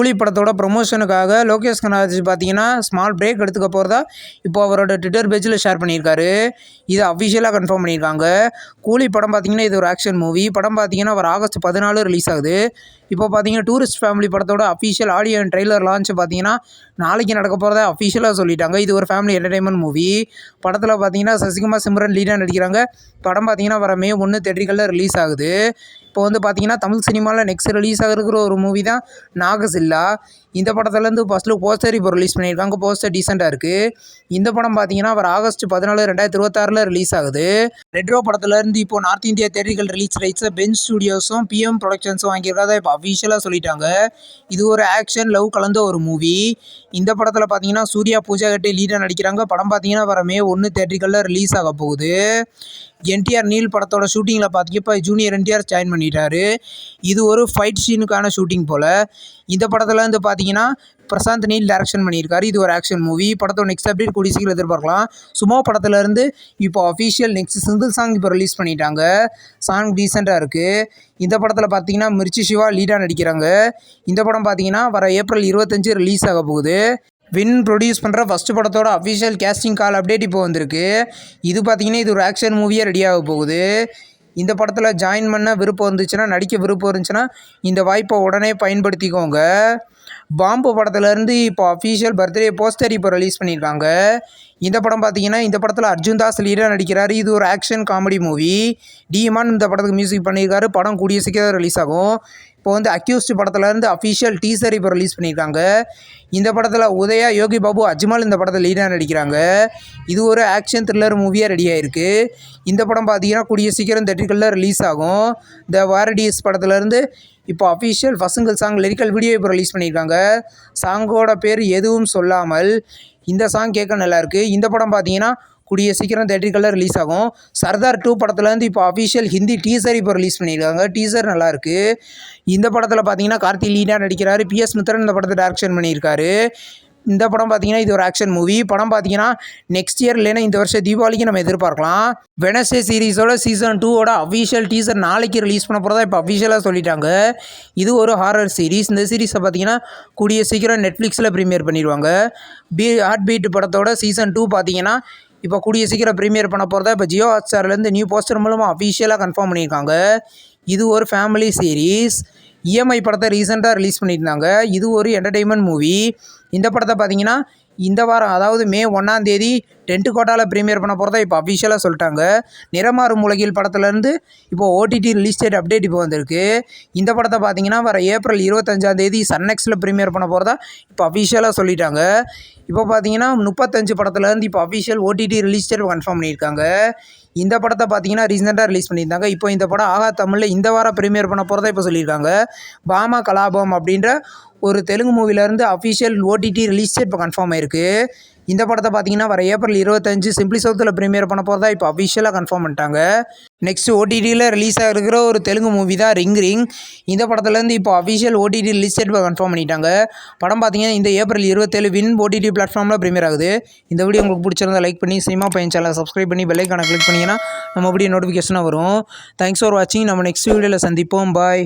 கூலி படத்தோட ப்ரொமோஷனுக்காக லோகேஷ் கனகராஜ் பார்த்தீங்கன்னா ஸ்மால் பிரேக் எடுத்துக்க போகிறதா இப்போ அவரோட ட்விட்டர் பேஜில் ஷேர் பண்ணியிருக்காரு. இது அஃபிஷியலாக கன்ஃபார்ம் பண்ணியிருக்காங்க. கூலி படம் பார்த்தீங்கன்னா இது ஒரு ஆக்ஷன் மூவி. படம் பார்த்தீங்கன்னா வர ஆகஸ்ட் 14 ரிலீஸ் ஆகுது. இப்போ பார்த்தீங்கன்னா டூரிஸ்ட் ஃபேமிலி படத்தோட official audio and trailer launch பார்த்தீங்கன்னா நாளைக்கு நடக்க போகிறதா அஃபிஷியலாக சொல்லிட்டாங்க. இது ஒரு ஃபேமிலி என்டர்டைன்மெண்ட் மூவி. படத்தில் பார்த்தீங்கன்னா சசிகுமார், சிம்ரன் லீடாக நடிக்கிறாங்க. படம் பார்த்தீங்கன்னா வர May 1 தியேட்டர்களில் ரிலீஸ் ஆகுது. இப்போ வந்து பார்த்தீங்கன்னா தமிழ் சினிமாவில் நெக்ஸ்ட் ரிலீஸ் ஆகிருக்கிற ஒரு மூவி தான் நாகசில்லா. இந்த படத்துலேருந்து ஃபர்ஸ்ட் லுக் போஸ்டர் இப்போ ரிலீஸ் பண்ணியிருக்காங்க. போஸ்டர் டீசெண்டாக இருக்குது. இந்த படம் பார்த்தீங்கன்னா வர ஆகஸ்ட் 14, 2026 ரிலீஸ் ஆகுது. ரெட்ரோ படத்துலேருந்து இப்போ நார்த் இந்தியா தியேட்டர்கள் ரிலீஸ் ரைட்ஸை பெஞ்ச் ஸ்டுடியோஸும் PM ப்ரொடக்ஷன்ஸும் வாங்கியிருக்காத இப்போ அஃபிஷியலாக சொல்லிட்டாங்க. இது ஒரு ஆக்ஷன் லவ் கலந்த ஒரு மூவி. இந்த படத்தில் பார்த்தீங்கன்னா சூர்யா, பூஜா ஹெக்டே லீடாக நடிக்கிறாங்க. படம் பார்த்தீங்கன்னா வர May 1 தியேட்டர்களில் ரிலீஸ் ஆக போகுது. NTR நீல் படத்தோட ஷூட்டிங்கில் பார்த்தீங்கன்னா இப்போ ஜூனியர் NTR ஜாயின் பண்ணிட்டாரு. இது ஒரு ஃபைட் சீனுக்கான ஷூட்டிங் போல். இந்த படத்தில் வந்து பார்த்தீங்கன்னா பிரசாந்த் நீல் டைரக்ஷன் பண்ணியிருக்காரு. இது ஒரு ஆக்ஷன் மூவி. படத்தோட நெக்ஸ்ட் அப்டேட் கூடிய சீக்கிரம் எதிர்பார்க்கலாம். சுமோ படத்துலேருந்து இப்போ அஃபிஷியல் நெக்ஸ்ட் சிங்கிள் சாங் இப்போ ரிலீஸ் பண்ணிட்டாங்க. சாங் டீசெண்டாக இருக்குது. இந்த படத்தில் பார்த்தீங்கன்னா மிர்ச்சி சிவா லீடாக நடிக்கிறாங்க. இந்த படம் பார்த்தீங்கன்னா வர April 25 ரிலீஸ் ஆக போகுது. வின் ப்ரொடியூஸ் பண்ணுற ஃபஸ்ட் படத்தோட அஃபிஷியல் கேஸ்டிங் கால் அப்டேட் இப்போ வந்திருக்கு. இது பார்த்தீங்கன்னா இது ஒரு ஆக்ஷன் மூவியாக ரெடியாக போகுது. இந்த படத்தில் ஜாயின் பண்ண விருப்பம் இருந்துச்சுன்னா, நடிக்க விருப்பம் இருந்துச்சுன்னா இந்த வாய்ப்பை உடனே பயன்படுத்திக்கோங்க. பாம்பு படத்துலேருந்து இப்போ அஃபிஷியல் பர்த்டே போஸ்டர் இப்போ ரிலீஸ் பண்ணியிருக்காங்க. இந்த படம் பார்த்தீங்கன்னா இந்த படத்தில் அர்ஜுன் தாஸ் லீடாக நடிக்கிறாரு. இது ஒரு ஆக்ஷன் காமெடி மூவி. டிமான் இந்த படத்துக்கு மியூசிக் பண்ணியிருக்காரு. படம் கூடிய சீக்கிரம் ரிலீஸ் ஆகும். இப்போ வந்து அக்யூஸ்ட் படத்துலேருந்து அஃபிஷியல் டீசர் இப்போ ரிலீஸ் பண்ணியிருக்காங்க. இந்த படத்தில் உதயா, யோகி பாபு, அஜ்மல் இந்த படத்தில் லீடாக நடிக்கிறாங்க. இது ஒரு ஆக்ஷன் த்ரில்லர் மூவியாக ரெடி ஆகிருக்கு. இந்த படம் பார்த்தீங்கன்னா கூடிய சீக்கிரம் தியேட்டர்களில் ரிலீஸ் ஆகும். த வாரடியஸ் படத்துலேருந்து இப்போ official first song lyrical video இப்போ ரிலீஸ் பண்ணியிருக்காங்க. சாங்கோட பேர் எதுவும் சொல்லாமல். இந்த சாங் கேட்க நல்லாயிருக்கு. இந்த படம் பார்த்தீங்கன்னா கூடிய சீக்கிரம் தியேட்டர்களில் ரிலீஸ் ஆகும். சர்தார் 2 படத்துலேருந்து இப்போ அஃபிஷியல் ஹிந்தி டீசர் இப்போ ரிலீஸ் பண்ணியிருக்காங்க. டீசர் நல்லாயிருக்கு. இந்த படத்தில் பார்த்தீங்கன்னா கார்த்தி லீடாக நடிக்கிறாரு. PS மித்ரன் இந்த படத்தை டைரக்ஷன் பண்ணியிருக்காரு. இந்த படம் பார்த்தீங்கன்னா இது ஒரு ஆக்ஷன் மூவி. படம் பார்த்தீங்கன்னா நெக்ஸ்ட் இயர் இல்லைன்னா இந்த வருஷம் தீபாவளிக்கு நம்ம எதிர்பார்க்கலாம். வெனஸ்டே சீரிஸோட சீசன் 2ஓட அஃபிஷியல் டீசர் நாளைக்கு ரிலீஸ் பண்ண போகிறதா இப்போ அஃபிஷியலாக சொல்லிட்டாங்க. இது ஒரு ஹாரர் சீரிஸ். இந்த சீரிஸை பார்த்தீங்கன்னா கூடிய சீக்கிரம் நெட்ஃப்ளிக்ஸில் ப்ரீமியர் பண்ணிடுவாங்க. ஹார்ட் பீட் படத்தோட சீசன் 2 பார்த்தீங்கன்னா இப்போ கூடிய சீக்கிரம் ப்ரீமியர் பண்ண போகிறதா இப்போ ஜியோ ஹாட்ஸ்டார்லேருந்து நியூ போஸ்டர் மூலமாக அஃபிஷியலாக கன்ஃபார்ம் பண்ணியிருக்காங்க. இது ஒரு ஃபேமிலி சீரீஸ். EMI படத்தை ரீசெண்டாக ரிலீஸ் பண்ணியிருந்தாங்க. இது ஒரு என்டர்டெயின்மெண்ட் மூவி. இந்த படத்தை பார்த்தீங்கன்னா இந்த வாரம் அதாவது May 1 டென்ட் கோட்டாவில் ப்ரீமியர் பண்ண போகிறதா இப்போ அஃபிஷியலாக சொல்லிட்டாங்க. நிறமாறும் உலகில் படத்துலேருந்து இப்போ OTT ரிலீஸ் டேட் அப்டேட் இப்போ வந்திருக்கு. இந்த படத்தை பார்த்தீங்கன்னா வர April 25 சன்னெக்ஸில் ப்ரீமியர் பண்ண போகிறதா இப்போ அஃபிஷியலாக சொல்லிட்டாங்க. இப்போ பார்த்தீங்கன்னா 35 படத்துலேருந்து இப்போ official OTT release date confirm பண்ணியிருக்காங்க. இந்த படத்தை பார்த்தீங்கன்னா ரீசெண்டாக ரிலீஸ் பண்ணியிருந்தாங்க. இப்போ இந்த படம் ஆகா தமிழில் இந்த வாரம் ப்ரீமியர் பண்ண போகிறதா இப்போ சொல்லியிருக்காங்க. பாமா கலாபம் அப்படின்ற ஒரு தெலுங்கு மூவிலேருந்து அஃபிஷியல் OTT ரிலீஸ் டேட் இப்போ கன்ஃபார்ம் ஆயிருக்கு. இந்த படத்தை பார்த்தீங்கன்னா வர April 25 சிம்பிளி சவுத்தில் ப்ரீமியர் பண்ண போகிறதா இப்போ அஃபிஷியலாக கன்ஃபார்ம் பண்ணிட்டாங்க. நெக்ஸ்ட் OTTயில் ரிலீஸ் ஆகிருக்கிற ஒரு தெலுங்கு மூவி தான் ரிங். இந்த படத்துலேருந்து இப்போ அஃபிஷியல் OTT ரிலீஸ் டேட் இப்போ கன்ஃபார்ம் பண்ணிட்டாங்க. படம் பார்த்தீங்கன்னா இந்த April 27 வின் OTT பிளாட்ஃபார்மில் ப்ரீமியர் ஆகுது. இந்த வீடியோ உங்களுக்கு பிடிச்சிருந்தா லைக் பண்ணி சினிமா பையன் சேனலை சப்ஸ்கிரைப் பண்ணி பெல் ஐக்கானை கிளிக் பண்ணிங்கன்னா நம்ம அப்படியே நோட்டிஃபிகேஷனாக வரும். தேங்க்ஸ் ஃபார் வாட்சிங். நம்ம நெக்ஸ்ட் வீடியோவில் சந்திப்போம். பாய்.